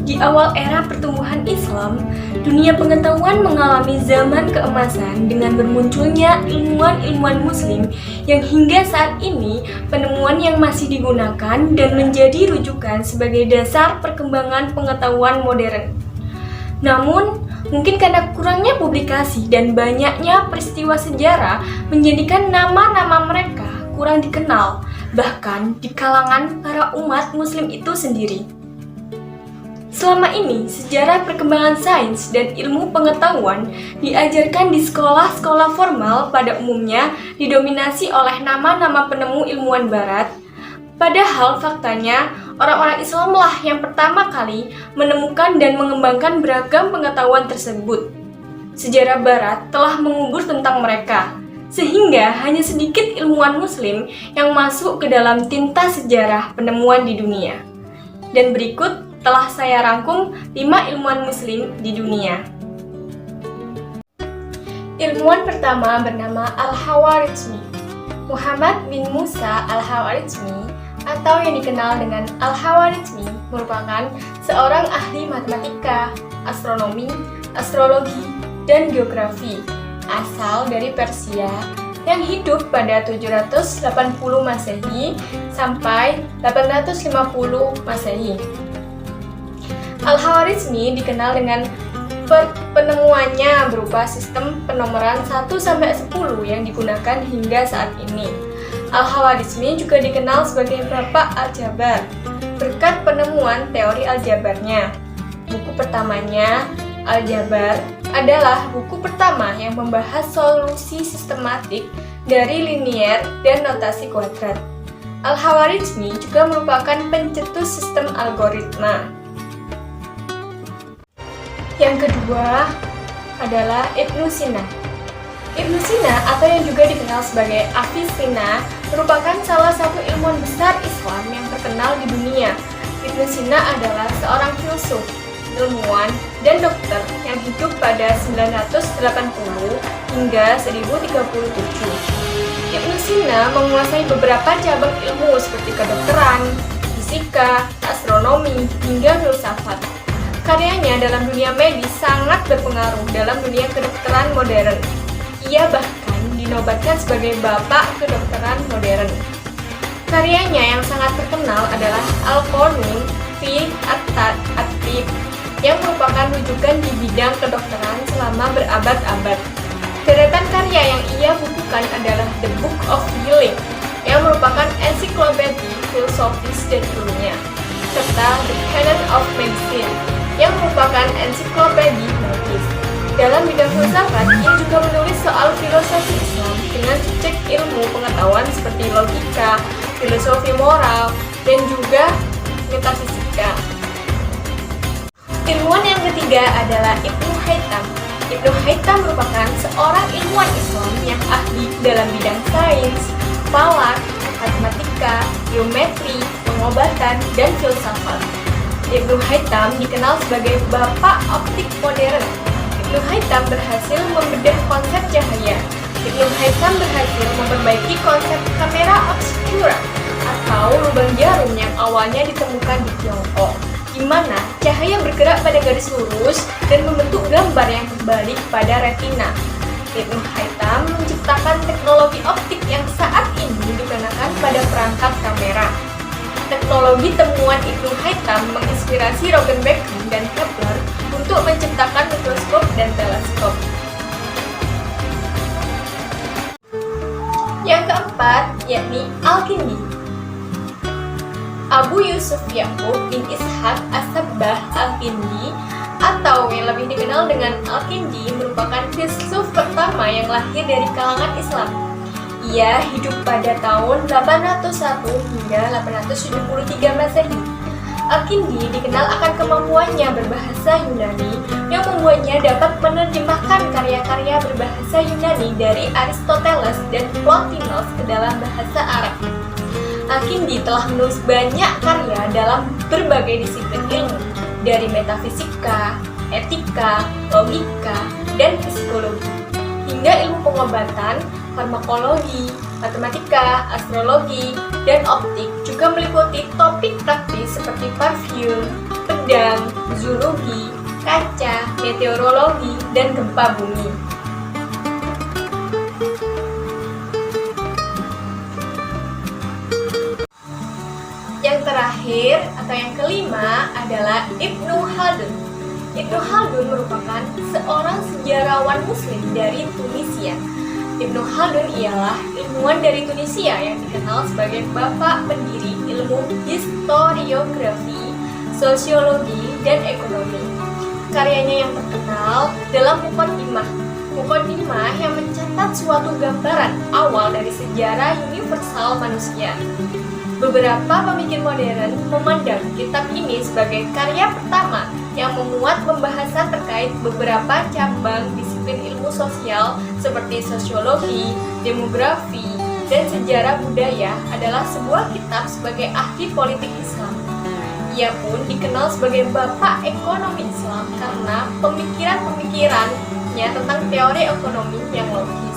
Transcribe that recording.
Di awal era pertumbuhan Islam, dunia pengetahuan mengalami zaman keemasan dengan bermunculnya ilmuwan-ilmuwan muslim yang hingga saat ini penemuan yang masih digunakan dan menjadi rujukan sebagai dasar perkembangan pengetahuan modern. Namun, mungkin karena kurangnya publikasi dan banyaknya peristiwa sejarah menjadikan nama-nama mereka kurang dikenal, bahkan di kalangan para umat muslim itu sendiri. Selama ini, sejarah perkembangan sains dan ilmu pengetahuan diajarkan di sekolah-sekolah formal pada umumnya didominasi oleh nama-nama penemu ilmuwan barat. Padahal faktanya, orang-orang Islamlah yang pertama kali menemukan dan mengembangkan beragam pengetahuan tersebut. Sejarah barat telah mengubur tentang mereka, sehingga hanya sedikit ilmuwan muslim yang masuk ke dalam tinta sejarah penemuan di dunia. Dan berikut telah saya rangkum 5 ilmuwan muslim di dunia. Ilmuwan pertama bernama Al-Khawarizmi. Muhammad bin Musa Al-Khawarizmi atau yang dikenal dengan Al-Khawarizmi merupakan seorang ahli matematika, astronomi, astrologi, dan geografi asal dari Persia yang hidup pada 780 Masehi sampai 850 Masehi. Al-Khawarizmi dikenal dengan penemuannya berupa sistem penomoran 1-10 yang digunakan hingga saat ini. Al-Khawarizmi juga dikenal sebagai Bapak Aljabar berkat penemuan teori aljabarnya. Buku pertamanya, Aljabar, adalah buku pertama yang membahas solusi sistematik dari linier dan notasi kuadrat. Al-Khawarizmi juga merupakan pencetus sistem algoritma. Yang kedua adalah Ibnu Sina. Ibnu Sina atau yang juga dikenal sebagai Avicenna merupakan salah satu ilmuwan besar Islam yang terkenal di dunia. Ibnu Sina adalah seorang filsuf, ilmuwan, dan dokter yang hidup pada 980 hingga 1037. Ibnu Sina menguasai beberapa cabang ilmu seperti kedokteran, fisika, astronomi, hingga filsafat. Karyanya dalam dunia medis sangat berpengaruh dalam dunia kedokteran modern. Ia bahkan dinobatkan sebagai Bapak Kedokteran Modern. Karyanya yang sangat terkenal adalah Al-Qanun fi At-Tib yang merupakan rujukan di bidang kedokteran selama berabad-abad. Deretan karya yang ia bukukan adalah The Book of Healing yang merupakan ensiklopedi filosofis dan ilmiah, serta The Canon of Medicine yang merupakan ensiklopedi medis. Dalam bidang filsafat, ia juga menulis soal filosofi Islam dengan subjek ilmu pengetahuan seperti logika, filosofi moral, dan juga metafisika. Ilmuwan yang ketiga adalah Ibnu Haytham. Ibnu Haytham merupakan seorang ilmuwan Islam yang ahli dalam bidang sains, falak, matematika, geometri, pengobatan, dan filsafat. Ibnu Haytham dikenal sebagai Bapak Optik Modern. Ibnu Haytham berhasil membedah konsep cahaya. Ibnu Haytham berhasil memperbaiki konsep kamera obscura atau lubang jarum yang awalnya ditemukan di Tiongkok, di mana cahaya bergerak pada garis lurus dan membentuk gambar yang kembali pada retina. Ibnu Haytham menciptakan teknologi optik yang saat ini digunakan pada perangkat kamera. Teknologi temuan Ibnu Haytham menginspirasi Röntgenbecken dan Kepler untuk menciptakan mikroskop dan teleskop. Yang keempat, yakni Al-Kindi. Abu Yusuf Yaqub bin Ishaq As-Sabbah Al-Kindi atau yang lebih dikenal dengan Al-Kindi merupakan filsuf pertama yang lahir dari kalangan Islam. Ia hidup pada tahun 801 hingga 873 Masehi. Al-Kindi dikenal akan kemampuannya berbahasa Yunani yang membuatnya dapat menerjemahkan karya-karya berbahasa Yunani dari Aristoteles dan Plotinus ke dalam bahasa Arab. Al-Kindi telah menulis banyak karya dalam berbagai disiplin ilmu, dari metafisika, etika, logika, dan psikologi, hingga ilmu pengobatan, farmakologi, matematika, astrologi, dan optik juga meliputi topik praktis seperti parfum, bidang zoologi, kaca, meteorologi, dan gempa bumi. Yang terakhir atau yang kelima adalah Ibnu Khaldun. Ibnu Khaldun merupakan seorang sejarawan muslim dari Tunisia. Ibnu Khaldun ialah ilmuwan dari Tunisia yang dikenal sebagai bapak pendiri ilmu historiografi, sosiologi, dan ekonomi. Karyanya yang terkenal dalam Muqaddimah yang mencatat suatu gambaran awal dari sejarah universal manusia. Beberapa pemikir modern memandang kitab ini sebagai karya pertama yang memuat pembahasan terkait beberapa cabang disiplin ilmu sosial seperti sosiologi, demografi, dan sejarah budaya adalah sebuah kitab sebagai ahli politik Islam. Ia pun dikenal sebagai bapak ekonomi Islam karena pemikiran-pemikirannya tentang teori ekonomi yang logis.